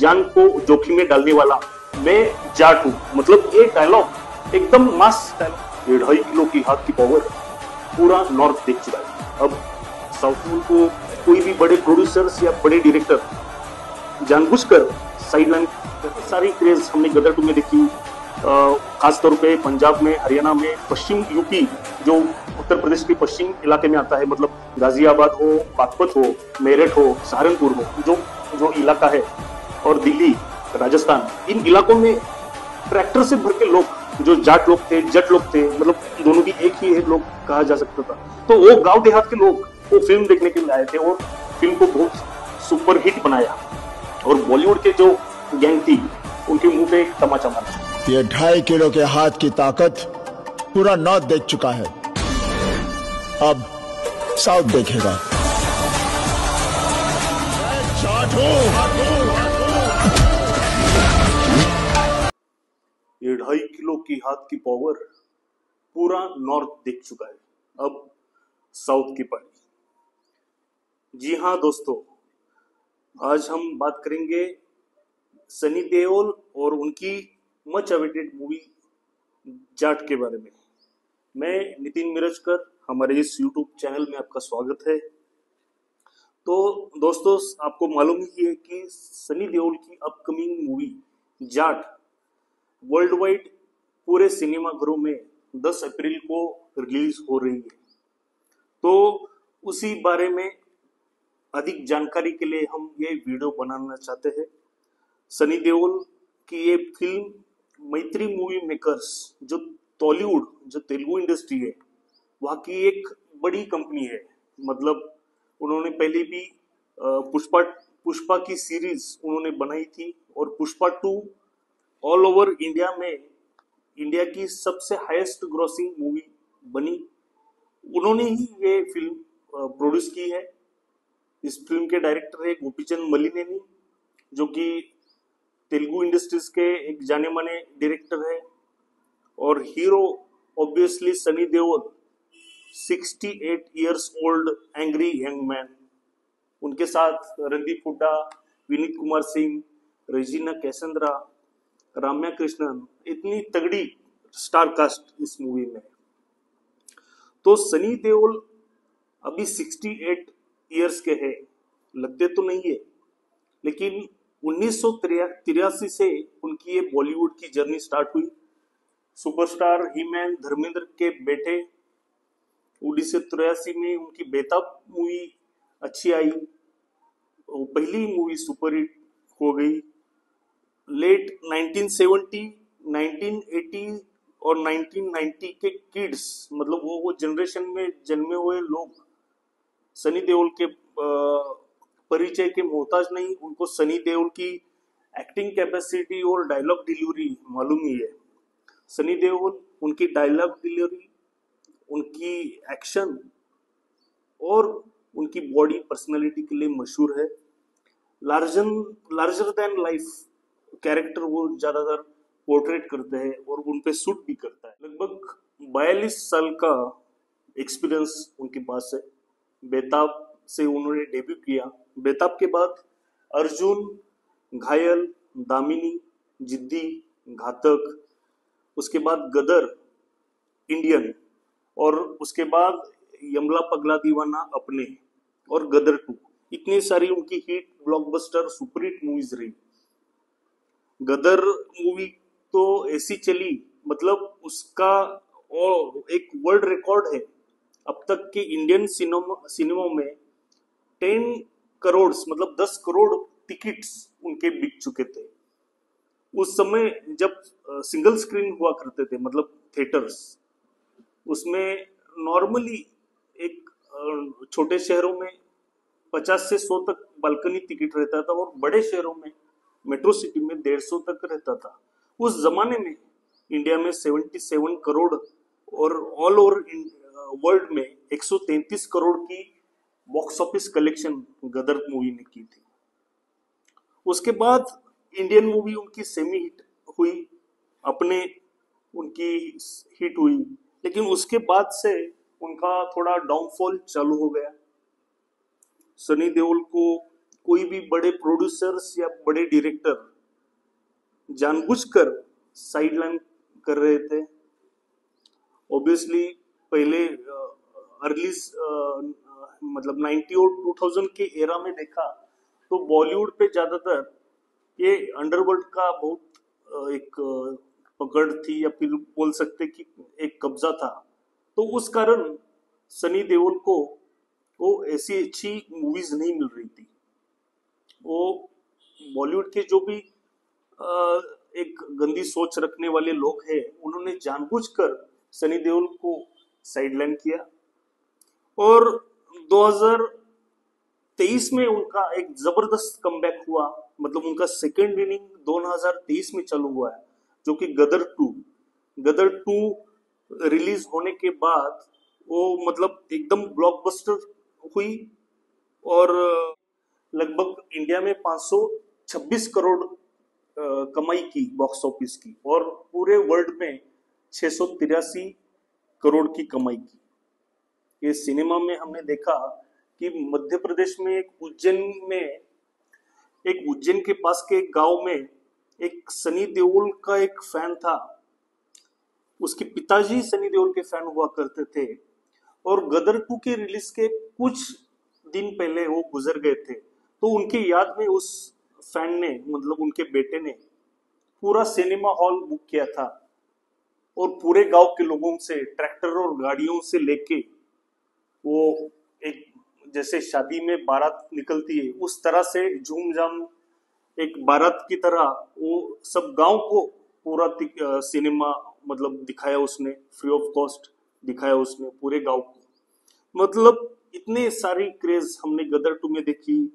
जान को जोखिम में डालने वाला मैं जाट हूँ, मतलब ये डायलॉग एकदम मास डायलॉग। 2.5 किलो की हाथ की पावर पूरा नॉर्थ देख चुका है। अब साउथ को कोई भी बड़े प्रोड्यूसर्स या बड़े डायरेक्टर जानबूझकर साइडलाइन, सारी क्रेज हमने गदर 2 में देखी, खासतौर पे पंजाब में, हरियाणा में, पश्चिम यूपी जो उत्तर प्रदेश के पश्चिम इलाके में आता है, मतलब गाजियाबाद हो, बागपत हो, मेरठ हो, सहारनपुर हो, जो जो इलाका है, और दिल्ली, राजस्थान, इन इलाकों में ट्रैक्टर से भर के लोग, जो जाट लोग थे, जट लोग थे, मतलब दोनों भी एक ही है लोग कहा जा सकता था। तो वो गांव देहात के लोग वो फिल्म देखने के लिए आए थे और फिल्म को बहुत सुपर हिट बनाया, और बॉलीवुड के जो गैंग थी उनके मुंह पे एक तमाचा मारा। ये 2.5 किलो के हाथ की ताकत पूरा नॉर्थ देख चुका है, अब साउथ देखेगा। ये 2.5 किलो की हाथ की पावर पूरा नॉर्थ देख चुका है, अब साउथ की पारी। जी हाँ दोस्तों, आज हम बात करेंगे सनी देओल और उनकी मच अवेटेड मूवी जाट के बारे में। मैं नितिन मिरजकर, हमारे इस यूट्यूब चैनल में आपका स्वागत है। तो दोस्तों, आपको मालूम ही है कि सनी देओल की upcoming movie Jat world wide पूरे सिनेमा घरों में 10 अप्रैल को रिलीज हो रही है। तो उसी बारे में अधिक जानकारी के लिए हम ये वीडियो बनाना चाहते हैं। सनी देओल की ये फिल्म मैत्री मूवी मेकर्स, जो टॉलीवुड, जो तेलुगु इंडस्ट्री है, वहाँ की एक बड़ी कंपनी है। मतलब उन्होंने पहले भी पुष्पा की सीरीज उन्होंने बनाई थी, और पुष्पा 2 ऑल ओवर इंडिया में इंडिया की सबसे हाईएस्ट ग्रॉसिंग मूवी बनी। उन्होंने ही ये फिल्म प्रोड्यूस की है। इस फिल्म के डायरेक्टर है गोपीचंद मलिनेनी, जो कि तेलुगु इंडस्ट्रीज के एक जाने माने डायरेक्टर है, और hero obviously Sunny Deol, 68 years old angry young man. उनके साथ रणदीप हुड्डा, विनीत कुमार सिंह, रेजिना कैसेंद्रा, राम्या कृष्णन, इतनी तगड़ी स्टार कास्ट इस मूवी में। तो सनी देओल अभी 68 इयर्स के हैं, लगते तो नहीं है, लेकिन 1983 से उनकी ये बॉलीवुड की जर्नी स्टार्ट हुई। सुपरस्टार हीमैन धर्मेंद्र के बेटे। 1983 में उनकी बेताब मूवी अच्छी आई, पहली मूवी सुपरहिट हो गई। लेट 1970, 1980 और 1990 के किड्स, मतलब वो जनरेशन में जन्मे हुए लोग सनी देओल के परिचय के मोहताज नहीं। उनको सनी देओल की एक्टिंग कैपेसिटी और डायलॉग डिलीवरी मालूम ही है। सनी देओल, उनकी डायलॉग डिलीवरी, उनकी एक्शन और उनकी बॉडी पर्सनालिटी के लिए मशहूर है। लार्जर देन लाइफ कैरेक्टर वो ज्यादातर पोर्ट्रेट करते हैं और उन पे सूट भी करता है। लगभग 42 साल का एक्सपीरियंस उनके पास है। बेताब से उन्होंने डेब्यू किया। बेताब के बाद अर्जुन, घायल, दामिनी, जिद्दी, घातक, उसके बाद गदर, इंडियन, और उसके बाद यमला पगला दीवाना, अपने, और गदर 2, इतनी सारी उनकी हिट ब्लॉकबस्टर सुपरहिट मूवीज रही। गदर मूवी तो ऐसी चली, मतलब उसका एक वर्ल्ड रिकॉर्ड है। अब तक के इंडियन सिनेमा में 10 करोड़, मतलब 10 करोड़ टिकट्स उनके बिक चुके थे। उस समय जब सिंगल स्क्रीन हुआ करते थे, मतलब थिएटर्स, उसमें नॉर्मली एक छोटे शहरों में 50 से 100 तक बालकनी टिकट रहता था, और बड़े शहरों में, मेट्रो सिटी में 150 तक रहता था। उस जमाने में इंडिया में 77 करोड़ और ऑल ओवर वर्ल्ड में 133 करोड़ की बॉक्स ऑफिस कलेक्शन गदर मूवी ने की थी। उसके बाद इंडियन मूवी उनकी सेमी हिट हुई, अपने उनकी हिट हुई, लेकिन उसके बाद से उनका थोड़ा डाउनफॉल चालू हो गया। सनी देओल को कोई भी बड़े प्रोड्यूसर्स या बड़े डायरेक्टर जानबूझकर साइडलाइन कर रहे थे। ऑब्वियसली पहले अर्ली मतलब 90 और 2000 के एरा में देखा तो बॉलीवुड पे ज्यादातर ये अंडरवर्ल्ड का बहुत एक पकड़ थी, या फिर बोल सकते कि एक कब्जा था। तो उस कारण सनी देओल को वो ऐसी अच्छी मूवीज नहीं मिल रही थी। वो बॉलीवुड के जो भी एक गंदी सोच रखने वाले लोग हैं, उन्होंने जानबूझकर सनी देओल को साइडलाइन किया। और 2023 में उनका एक जबरदस्त कमबैक हुआ, मतलब उनका सेकेंड इनिंग 2023 में चालू हुआ है, जो कि गदर टू रिलीज होने के बाद वो मतलब एकदम ब्लॉकबस्टर हुई और लगभग इंडिया में 526 करोड़ कमाई की बॉक्स ऑफिस की, और पूरे वर्ल्ड में 683 करोड़ की कमाई की। ये सिनेमा में हमने देखा कि मध्य प्रदेश में एक उज्जैन के पास के एक गांव में एक सनी देओल का एक फैन था। उसके पिताजी सनी देओल के फैन हुआ करते थे, और गदर 2 के रिलीज के कुछ दिन पहले वो गुजर गए थे। तो उनके याद में उस फैन ने, मतलब उनके बेटे ने, पूरा सिनेमा हॉल बुक किया था और पूरे गांव के लोगों से ट्रैक्टर और गाड़ियों से लेके वो एक जैसे शादी में बारात निकलती है उस तरह से झूमझाम एक बारात की तरह वो सब गांव को पूरा सिनेमा मतलब दिखाया उसने, फ्री ऑफ कॉस्ट दिखाया उसने पूरे गांव को। मतलब इतने सारी क्रेज हमने गदर 2 में देखी,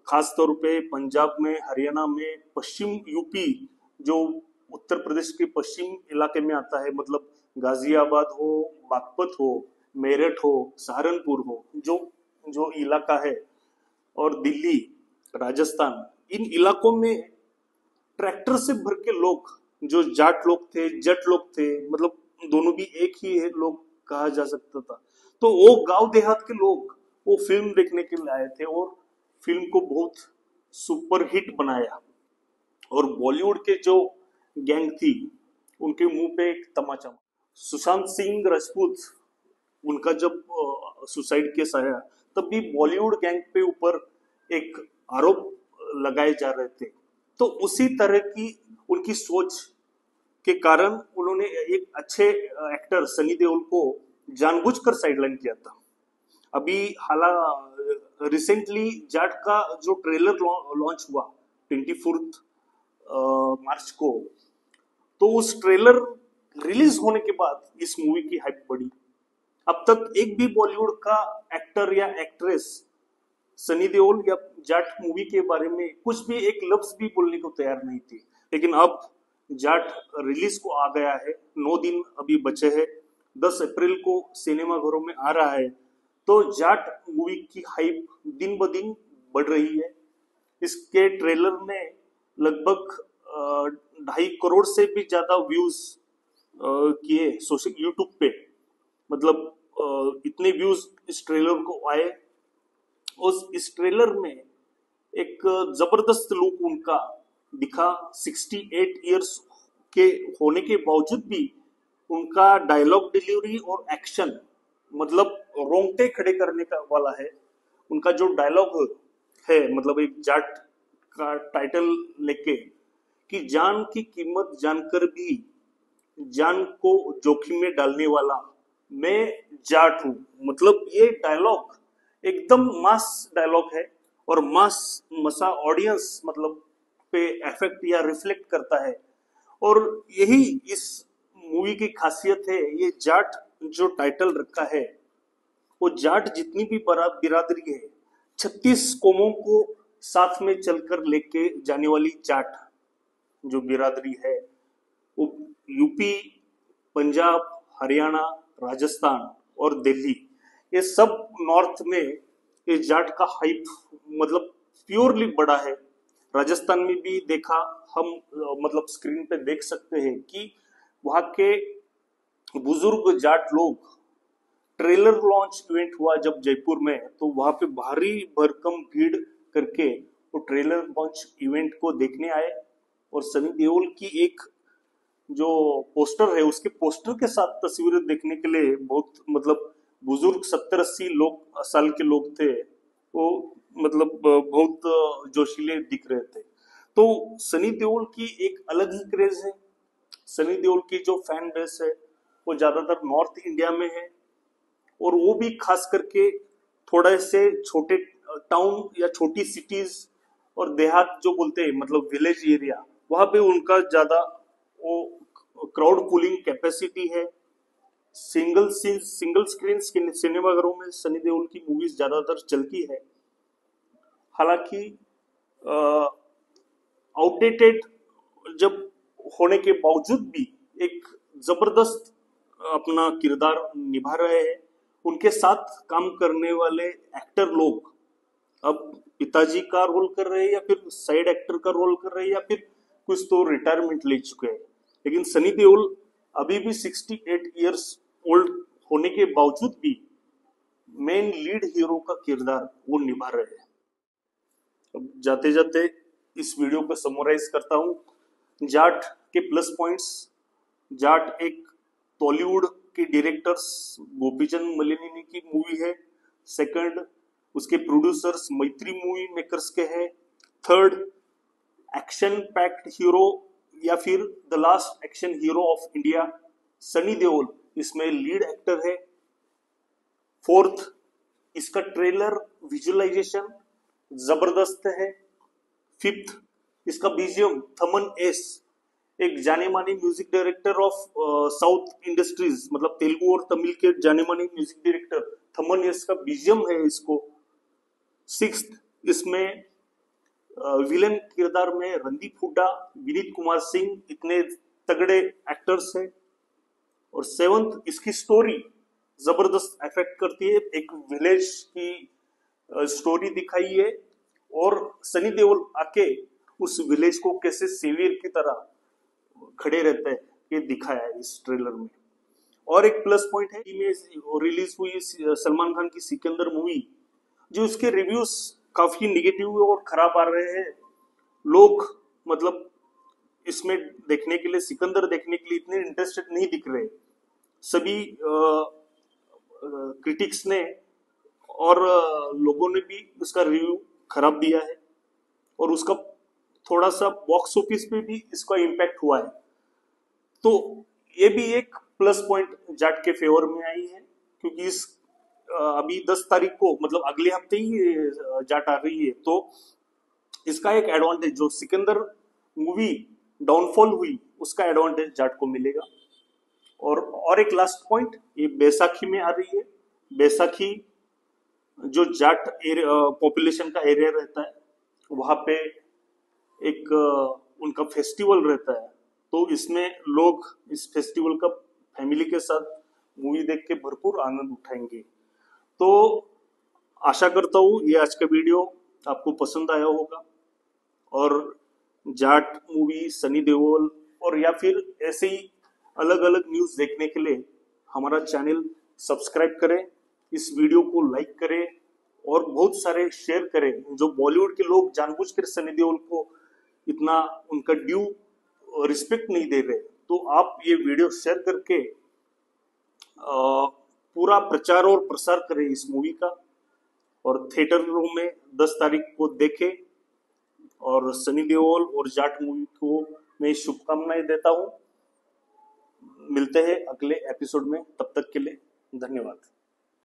खास तौर पे पंजाब में, हरियाणा में, पश्चिम यूपी जो उत्तर प्रदेश के पश्चिम इलाके में आता है, मतलब गाजियाबाद हो, बागपत हो, मेरठ हो, सहारनपुर हो, जो जो इलाका है, और दिल्ली, राजस्थान, इन इलाकों में ट्रैक्टर से भर के लोग, जो जाट लोग थे, जट लोग थे, मतलब दोनों भी एक ही है लोग कहा जा सकता था। तो वो गांव देहात के लोग वो फिल्म देखने के लिए आए थे और फिल्म को बहुत सुपर हिट बनाया। और बॉलीवुड के जो गैंग थी उनके मुंह पे एक तमाचा। सुशांत सिंह राजपूत, उनका जब सुसाइड केस आया तब भी बॉलीवुड गैंग पे ऊपर एक आरोप लगाए जा रहे थे। तो उसी तरह की उनकी सोच के कारण उन्होंने एक अच्छे एक्टर सनी देओल को जानबूझकर साइडलाइन किया था। अभी रिसेंटली जाट का जो ट्रेलर लॉन्च हुआ 24 मार्च को, तो उस ट्रेलर रिलीज होने के बाद इस मूवी की हाइप बढ़ी। अब तक एक भी बॉलीवुड का एक्टर या एक्ट्रेस सनी देओल या जाट मूवी के बारे में कुछ भी एक लफ्ज भी बोलने को तैयार नहीं थी, लेकिन अब जाट रिलीज को आ गया है, 9 दिन अभी बचे हैं, 10 अप्रैल को सिनेमा घरों में आ रहा है। तो जाट मूवी की हाइप दिन ब दिन बढ़ रही है। इसके ट्रेलर में लगभग 2.5 करोड़ से भी ज्यादा व्यूज किए सोशल यूट्यूब पे, मतलब इतने व्यूज इस ट्रेलर को आए। और इस ट्रेलर में एक जबरदस्त लुक उनका दिखा। 68 इयर्स के होने के बावजूद भी उनका डायलॉग डिलीवरी और एक्शन मतलब रोंगटे खड़े करने का वाला है। उनका जो डायलॉग है, मतलब एक जाट का टाइटल लेके कि जान की कीमत जानकर भी जान को जोखिम में डालने वाला मैं जाट हूं। मतलब ये डायलॉग एकदम मास डायलॉग है और मास मसा ऑडियंस मतलब पे इफेक्ट या रिफ्लेक्ट करता है। और यही इस मूवी की खासियत है। ये जाट जो टाइटल रखा है, वो जाट जितनी भी बिरादरी है, 36 कौमों को साथ में चलकर लेके जाने वाली जाट जो बिरादरी है, वो यूपी, पंजाब, हरियाणा, राजस्थान और दिल्ली, ये सब नॉर्थ में ये जाट का हाइप मतलब प्योरली बड़ा है। राजस्थान में भी देखा हम, मतलब स्क्रीन पे देख सकते हैं कि वहां के बुजुर्ग जाट लोग ट्रेलर लॉन्च इवेंट हुआ जब जयपुर में, तो वहां पे भारी भरकम भीड़ करके वो ट्रेलर लॉन्च इवेंट को देखने आए। और सनी देओल की एक जो पोस्टर है, उसके पोस्टर के साथ तस्वीरें देखने के लिए बहुत मतलब बुजुर्ग 70-80 लोग साल के लोग थे, वो मतलब बहुत जोशीले दिख रहे थे। तो सनी देओल की एक अलग ही क्रेज है। सनी देओल की जो फैन बेस है वो ज्यादातर नॉर्थ इंडिया में है, और वो भी खास करके थोड़े से छोटे टाउन या छोटी सिटीज और देहात जो बोलते हैं, मतलब विलेज एरिया, वहां पे उनका ज्यादा वो क्राउड पुलिंग कैपेसिटी है। सिंगल स्क्रीन सिनेमाघरों में सनी देओल की मूवीज ज्यादातर चलती है। हालांकि आउटडेटेड जब होने के बावजूद भी एक जबरदस्त अपना किरदार निभा रहे हैं। उनके साथ काम करने वाले एक्टर लोग अब पिताजी का रोल कर रहे हैं, या फिर साइड एक्टर का रोल कर रहे हैं, या फिर कुछ तो रिटायरमेंट ले चुके हैं। लेकिन सनी देओल अभी भी 68 इयर्स ओल्ड होने के बावजूद भी मेन लीड हीरो का किरदार वो निभा रहे हैं। अब जाते जाते इस वीडियो को समराइज करता हूँ। जाट के प्लस पॉइंट्स। जाट एक टॉलीवुड के डायरेक्टर्स गोपीचंद मलिनी की मूवी है। सेकंड, उसके प्रोड्यूसर्स मैत्री मूवी मेकर्स के हैं। थर्ड, एक्शन पैक्ड हीरो या फिर the last action hero of India, Sunny Deol इसमें लीड एक्टर है। फोर्थ, इसका ट्रेलर विजुअलाइजेशन जबरदस्त है। फिफ्थ, इसका बीजीएम थमन एस, एक जाने माने music director of south industries, मतलब तेलुगु और तमिल के जाने माने म्यूजिक डायरेक्टर थमन एस का बीजीएम है इसको। सिक्स्थ, इसमें विलन किरदार में रणदीप हुड्डा, विनीत कुमार सिंह, इतने तगड़े एक्टर्स हैं। और सेवंथ, इसकी स्टोरी जबरदस्त अफेक्ट करती है। एक विलेज की स्टोरी दिखाई है, और सनी देओल आके उस विलेज को कैसे सेवियर की तरह खड़े रहते हैं, ये दिखाया है इस ट्रेलर में। और एक प्लस पॉइंट है, रिलीज हुई सलमान खान की सिकंदर मूवी, जो उसके रिव्यूज काफी निगेटिव और खराब आ रहे हैं। लोग मतलब इसमें देखने के लिए, सिकंदर देखने के लिए इतने इंटरेस्टेड नहीं दिख रहे। सभी क्रिटिक्स ने और लोगों ने भी उसका रिव्यू खराब दिया है, और उसका थोड़ा सा बॉक्स ऑफिस पे भी इसका इम्पैक्ट हुआ है। तो ये भी एक प्लस पॉइंट जाट के फेवर में आई है, क्योंकि इस अभी 10 तारीख को, मतलब अगले हफ्ते ही जाट आ रही है, तो इसका एक एडवांटेज, जो सिकंदर मूवी डाउनफॉल हुई, उसका एडवांटेज जाट को मिलेगा। और एक लास्ट पॉइंट, ये बैसाखी में आ रही है। बैसाखी जो जाट पॉपुलेशन का एरिया रहता है, वहां पे एक उनका फेस्टिवल रहता है, तो इसमें लोग इस फेस्टिवल का फैमिली के साथ मूवी देख के भरपूर आनंद उठाएंगे। तो आशा करता हूँ ये आज का वीडियो आपको पसंद आया होगा, और जाट मूवी, सनी देओल और या फिर ऐसे ही अलग अलग न्यूज देखने के लिए हमारा चैनल सब्सक्राइब करें, इस वीडियो को लाइक करें और बहुत सारे शेयर करें। जो बॉलीवुड के लोग जानबूझकर सनी देओल को इतना उनका ड्यू रिस्पेक्ट नहीं दे रहे, तो आप ये वीडियो शेयर करके पूरा प्रचार और प्रसार करें इस मूवी का, और थिएटरों में 10 तारीख को देखें। और सनी देओल और जाट मूवी को मैं शुभकामनाएं देता हूं। मिलते हैं अगले एपिसोड में, तब तक के लिए धन्यवाद।